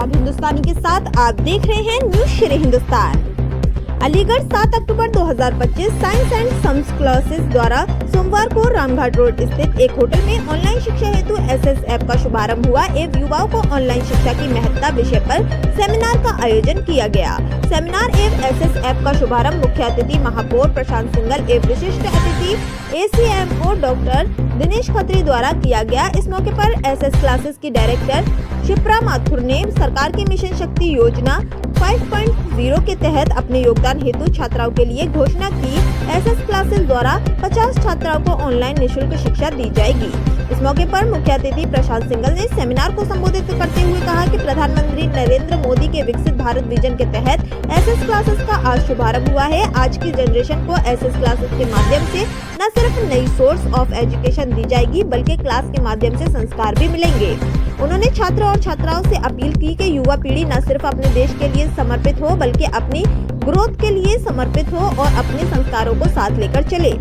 आदाब हिंदुस्तानी के साथ आप देख रहे हैं न्यूज शेर हिंदुस्तान। अलीगढ़ 7 अक्टूबर 2025 साइंस एंड सम्स क्लासेस द्वारा सोमवार को रामघाट रोड स्थित एक होटल में ऑनलाइन शिक्षा हेतु एसएस ऐप का शुभारंभ हुआ एवं युवाओं को ऑनलाइन शिक्षा की महत्ता विषय पर सेमिनार का आयोजन किया गया। सेमिनार एवं एसएस ऐप का शुभारंभ मुख्य अतिथि महापौर प्रशांत सिंघल एवं विशिष्ट अतिथि एसीएमओ डॉक्टर दिनेश खत्री द्वारा किया गया। इस मौके पर एसएस क्लासेस की डायरेक्टर शिप्रा माथुर ने सरकार की मिशन शक्ति योजना 5.0 के तहत अपने योगदान हेतु छात्राओं के लिए घोषणा की। एसएस क्लासेस द्वारा 50 छात्राओं को ऑनलाइन निःशुल्क शिक्षा दी जाएगी। इस मौके पर मुख्य अतिथि प्रशांत सिंघल ने सेमिनार को संबोधित करते हुए कहा कि प्रधानमंत्री नरेंद्र मोदी के विकसित भारत विजन के तहत एसएस क्लासेस का आज शुभारंभ हुआ है। आज की जनरेशन को एसएस क्लासेस के माध्यम से न सिर्फ नई सोर्स ऑफ एजुकेशन दी जाएगी बल्कि क्लास के माध्यम से संस्कार भी मिलेंगे। उन्होंने छात्र और छात्राओं से अपील की कि युवा पीढ़ी न सिर्फ अपने देश के लिए समर्पित हो बल्कि अपनी ग्रोथ के लिए समर्पित हो और अपने संस्कारों को साथ लेकर चले।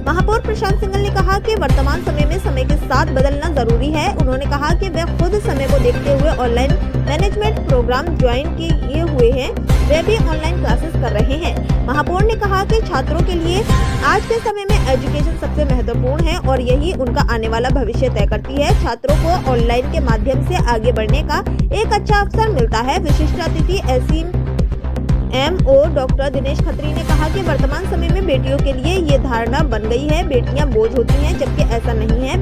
महापौर प्रशांत सिंघल ने कहा कि वर्तमान समय में समय के साथ बदलना जरूरी है। उन्होंने कहा कि वे खुद समय को देखते हुए ऑनलाइन मैनेजमेंट प्रोग्राम ज्वाइन किए हुए हैं, वे भी ऑनलाइन क्लासेस कर रहे हैं। महापौर ने कहा कि छात्रों के लिए आज के समय में एजुकेशन सबसे महत्वपूर्ण है और यही उनका आने वाला भविष्य तय करती है। छात्रों को ऑनलाइन के माध्यम से आगे बढ़ने का एक अच्छा अवसर मिलता है। विशिष्ट अतिथि एसीएमओ डॉक्टर दिनेश खत्री ने कहा कि वर्तमान समय में बेटियों के लिए ये धारणा बन गई है, बेटियां बोझ होती हैं, जबकि ऐसा नहीं है।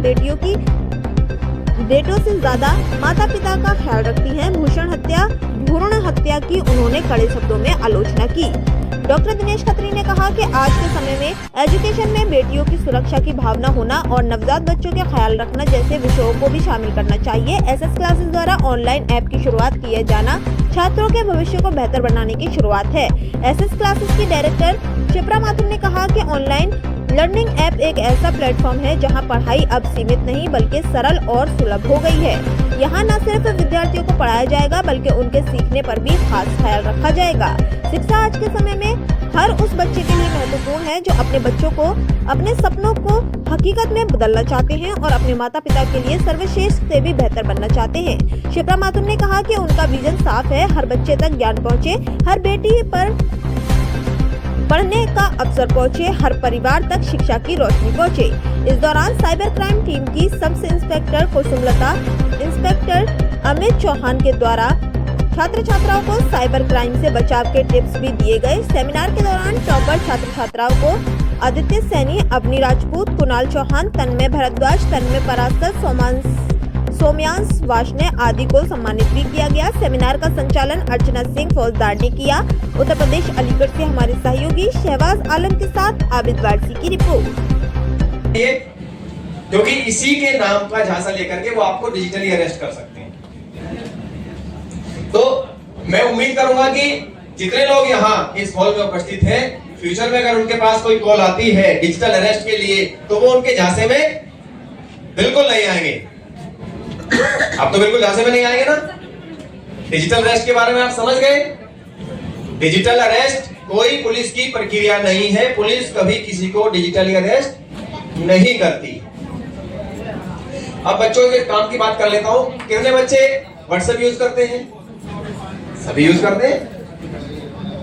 बेटों से ज्यादा माता पिता का ख्याल रखती हैं। भ्रूण हत्या की उन्होंने कड़े शब्दों में आलोचना की। डॉक्टर दिनेश खत्री ने कहा कि आज के समय में एजुकेशन में बेटियों की सुरक्षा की भावना होना और नवजात बच्चों के ख्याल रखना जैसे विषयों को भी शामिल करना चाहिए। एसएस क्लासेस द्वारा ऑनलाइन ऐप की शुरुआत किए जाना छात्रों के भविष्य को बेहतर बनाने की शुरुआत है। एसएस क्लासेस की डायरेक्टर शिप्रा माथुर ने कहा कि ऑनलाइन लर्निंग ऐप एक ऐसा प्लेटफॉर्म है जहां पढ़ाई अब सीमित नहीं बल्कि सरल और सुलभ हो गई है। यहां न सिर्फ विद्यार्थियों को पढ़ाया जाएगा बल्कि उनके सीखने पर भी खास ख्याल रखा जाएगा। शिक्षा आज के समय में हर उस बच्चे के लिए महत्वपूर्ण है जो अपने बच्चों को अपने सपनों को हकीकत में बदलना चाहते हैं और अपने माता पिता के लिए सर्वश्रेष्ठ से भी बेहतर बनना चाहते हैं। शिप्रा माथुर ने कहा कि उनका विजन साफ है, हर बच्चे तक ज्ञान पहुँचे, हर बेटी पर पढ़ने का अवसर पहुँचे, हर परिवार तक शिक्षा की रोशनी पहुँचे। इस दौरान साइबर क्राइम टीम की sub inspector Kusumlata, inspector Amit Chauhan के द्वारा छात्र छात्राओं को साइबर क्राइम से बचाव के टिप्स भी दिए गए। सेमिनार के दौरान टॉपर छात्र छात्राओं को आदित्य सैनी, अवनी राजपूत, कुणाल चौहान, तन्मय भारद्वाज, तन्मय परासर, सोम्यांश वाशने आदि को सम्मानित भी किया गया। सेमिनार का संचालन अर्चना सिंह फौजदार ने किया। उत्तर प्रदेश अलीगढ़ से हमारे सहयोगी शहबाज आलम के साथ आबिद वारसी की रिपोर्ट। क्योंकि इसी के नाम का झांसा लेकर के वो आपको डिजिटली अरेस्ट कर सकते हैं। तो मैं उम्मीद करूंगा कि जितने लोग यहाँ इस हॉल में उपस्थित हैं, फ्यूचर में अगर उनके पास कोई कॉल आती है डिजिटल अरेस्ट के लिए तो वो उनके झांसे में बिल्कुल नहीं आएंगे। अब तो बिल्कुल झांसे में नहीं आएंगे ना। डिजिटल अरेस्ट के बारे में आप समझ गए। डिजिटल अरेस्ट कोई पुलिस की प्रक्रिया नहीं है। पुलिस कभी किसी को डिजिटली अरेस्ट नहीं करती। अब बच्चों के काम की बात कर लेता हूं। कितने बच्चे व्हाट्सएप यूज करते हैं? सभी यूज करते हैं।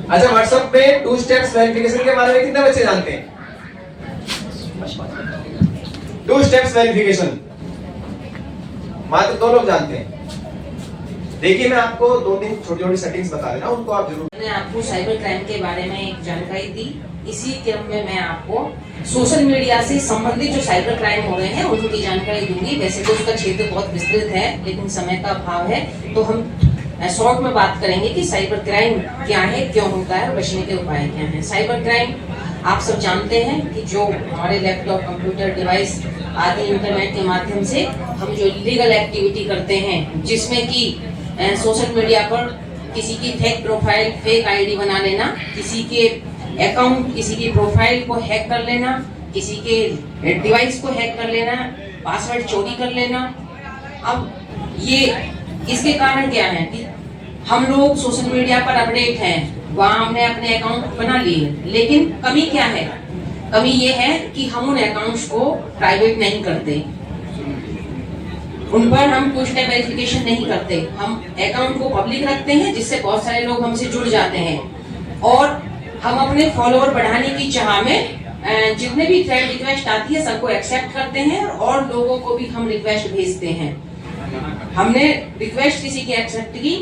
अच्छा, व्हाट्सएप में 2 स्टेप्स वेरिफिकेशन के बारे में कितने बच्चे जानते हैं? 2 स्टेप्स वेरिफिकेशन मात्र 2 लोग जानते हैं। देखिए, मैं आपको 2-3 छोटी-छोटी सेटिंग्स बता देना, उनको आप जरूर। मैंने आपको साइबर क्राइम के बारे में एक जानकारी दी। इसी क्रम में मैं आपको सोशल मीडिया से संबंधित जो साइबर क्राइम हो रहे हैं उनकी जानकारी दूंगी। वैसे तो उसका क्षेत्र बहुत विस्तृत है लेकिन समय का अभाव है तो हम शॉर्ट में बात करेंगे कि साइबर क्राइम क्या है, क्यों होता है और बचने के उपाय क्या हैं। साइबर क्राइम आप सब जानते हैं कि जो हमारे लैपटॉप, कंप्यूटर, डिवाइस आदि इंटरनेट के माध्यम से हम जो इलीगल एक्टिविटी करते हैं, जिसमें कि सोशल मीडिया पर किसी की फेक प्रोफाइल, फेक आईडी बना लेना, किसी के अकाउंट, किसी की प्रोफाइल को हैक कर लेना, किसी के डिवाइस को हैक कर लेना, पासवर्ड चोरी कर लेना। अब ये इसके कारण क्या है कि हम लोग सोशल मीडिया पर अपडेट हैं, वहाँ हमने अपने अकाउंट बना लिए, लेकिन कमी क्या है? कमी ये है कि हम उन अकाउंट्स को प्राइवेट नहीं करते। उन पर हम टू स्टेप वेरिफिकेशन नहीं करते। हम अकाउंट को पब्लिक रखते हैं, जिससे बहुत सारे लोग हमसे जुड़ जाते हैं। और हम अपने फॉलोअर बढ़ाने की चाह में जितने भी फ्रेंड रिक्वेस्ट आती है सबको एक्सेप्ट करते हैं और लोगों को भी हम रिक्वेस्ट भेजते हैं। हमने रिक्वेस्ट किसी की एक्सेप्ट की,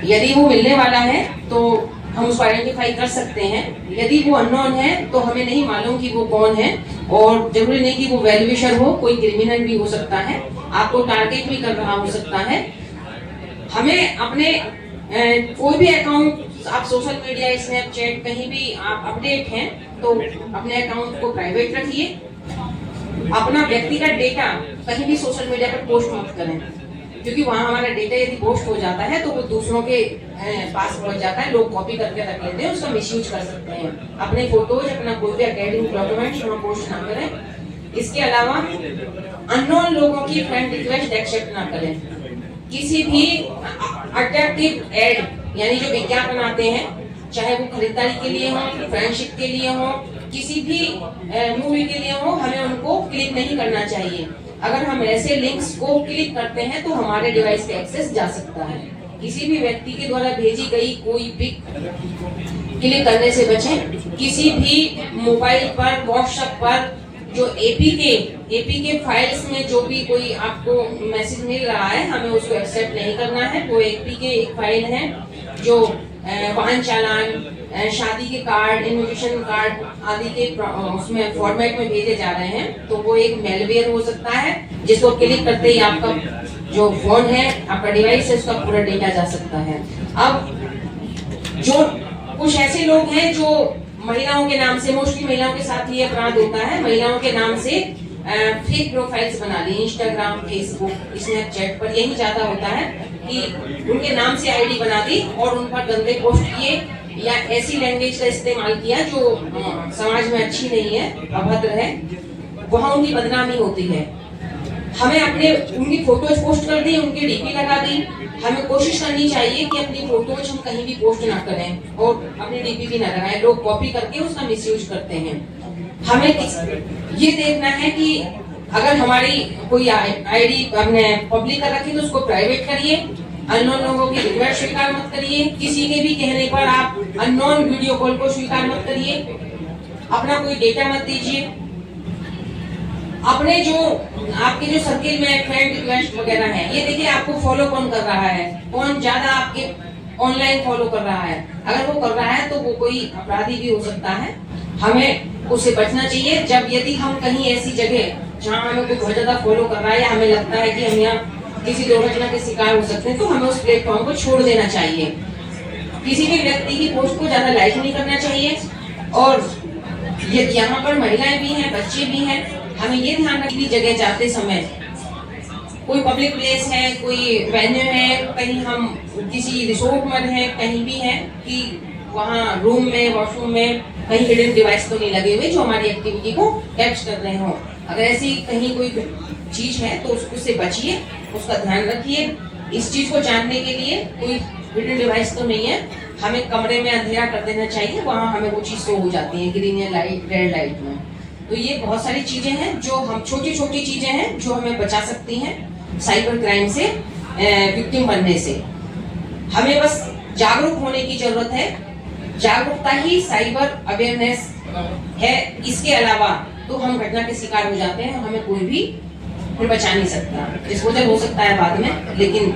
यदि वो मिलने वाला है तो हम उसको आइडेंटिफाई कर सकते हैं। यदि वो अननोन है तो हमें नहीं मालूम कि वो कौन है, और जरूरी नहीं कि वो वेल विशर हो, कोई क्रिमिनल भी हो सकता है, आपको टारगेट भी कर रहा हो सकता है। हमें अपने कोई भी अकाउंट, आप सोशल मीडिया, स्नैपचैट, कहीं भी आप अपडेट हैं तो अपने अकाउंट को प्राइवेट रखिए। अपना व्यक्तिगत डेटा कहीं भी सोशल मीडिया पर पोस्ट मत करें, क्योंकि वहाँ हमारा डेटा यदि पोस्ट हो जाता है तो वो दूसरों के पास पहुंच जाता है, लोग कॉपी करके रख लेते हैं, उसका मिसयूज कर सकते हैं। अपने फोटोज, अपना कोई भी एकेडमिक डॉक्यूमेंट्स वहाँ पोस्ट ना करें। इसके अलावा अननोन लोगों की फ्रेंड रिक्वेस्ट एक्सेप्ट ना करें। किसी भी अट्रैक्टिव एड, यानी जो विज्ञापन आते हैं, चाहे वो खरीदारी के लिए हो, फ्रेंडशिप के लिए हो, किसी भी मूवी के लिए हो, हमें उनको क्लिक नहीं करना चाहिए। अगर हम ऐसे लिंक्स को क्लिक करते हैं तो हमारे डिवाइस पे एक्सेस जा सकता है। किसी भी व्यक्ति के द्वारा भेजी गई कोई पिक क्लिक करने से बचें। किसी भी मोबाइल पर, व्हाट्सएप पर जो एपीके फाइल्स में जो भी कोई आपको मैसेज मिल रहा है, हमें उसको एक्सेप्ट नहीं करना है। वो एपीके एक फाइल है जो वाहन चालान, शादी के कार्ड, इन्विटेशन कार्ड आदि के उसमें फॉर्मेट में भेजे जा रहे हैं, तो वो एक मेलवेयर हो सकता है, जिसको क्लिक करते ही आपका जो फोन है, आपका डिवाइस है, उसका पूरा डेटा जा सकता है। अब जो कुछ ऐसे लोग हैं जो महिलाओं के नाम से, मोस्टली महिलाओं के साथ ये अपराध होता है, महिलाओं के नाम से फेक प्रोफाइल्स बना ली, इंस्टाग्राम, फेसबुक, स्नैपचैट पर यही ज्यादा होता है कि उनके नाम से आईडी बना दी और उन पर गंदे पोस्ट किए या ऐसी लैंग्वेज का इस्तेमाल किया जो समाज में अच्छी नहीं है, अभद्र है, वहाँ उनकी बदनामी होती है। हमें अपने उनकी फोटोज पोस्ट कर दी, उनकी डीपी लगा दी। हमें कोशिश करनी चाहिए कि अपनी फोटोज हम कहीं भी पोस्ट ना करें और अपनी डीपी भी ना लगाएं। लोग कॉपी करके उसका मिसयूज करते हैं। हमें ये देखना है कि अगर हमारी कोई आईडी हमने पब्लिक कर रखी तो उसको प्राइवेट करिए। अननोन लोगों की रिक्वेस्ट स्वीकार मत करिए। किसी के भी कहने पर आप अननोन वीडियो कॉल को स्वीकार मत करिए। अपना कोई डेटा मत दीजिए। अपने जो आपके जो सर्किल में फ्रेंड रिक्वेस्ट वगैरह है, ये देखिए आपको फॉलो कौन कर रहा है, कौन ज्यादा आपके ऑनलाइन फॉलो कर रहा है। अगर वो कर रहा है तो वो कोई अपराधी भी हो सकता है, हमें उससे बचना चाहिए। जब यदि हम कहीं ऐसी जगह जहाँ हमें कोई बहुत ज्यादा फॉलो कर रहा है या हमें लगता है कि हम यहाँ किसी दुर्घटना के शिकार हो सकते हैं, तो हमें उस प्लेटफॉर्म को छोड़ देना चाहिए। किसी भी व्यक्ति की पोस्ट को ज्यादा लाइक नहीं करना चाहिए। और यहाँ पर महिलाएं भी हैं, बच्चे भी हैं, हमें ये ध्यान रखना कि जगह जाते समय, कोई पब्लिक प्लेस है, कोई वेन्यू है, कहीं हम किसी रिसोर्ट में हैं, कहीं भी है, कि वहाँ रूम में, वॉशरूम में कहीं हिडन डिवाइस तो नहीं लगे हुए जो हमारी एक्टिविटी को कैप्च कर रहे हो। अगर ऐसी कहीं कोई चीज है तो उससे बचिए, उसका ध्यान रखिए। इस चीज को जानने के लिए कोई हिडन डिवाइस तो नहीं है, हमें कमरे में अंधेरा कर देना चाहिए, वहाँ हमें वो चीज शो हो जाती है ग्रीन या लाइट, रेड लाइट में। तो ये बहुत सारी चीजें हैं जो हम, छोटी छोटी चीजें हैं जो हमें बचा सकती हैं साइबर क्राइम से, विक्टिम बनने से। हमें बस जागरूक होने की जरूरत है। जागरूकता ही साइबर अवेयरनेस है। इसके अलावा तो हम घटना के शिकार हो जाते हैं, हमें कोई भी फिर बचा नहीं सकता। डिस्पोजल हो सकता है बाद में, लेकिन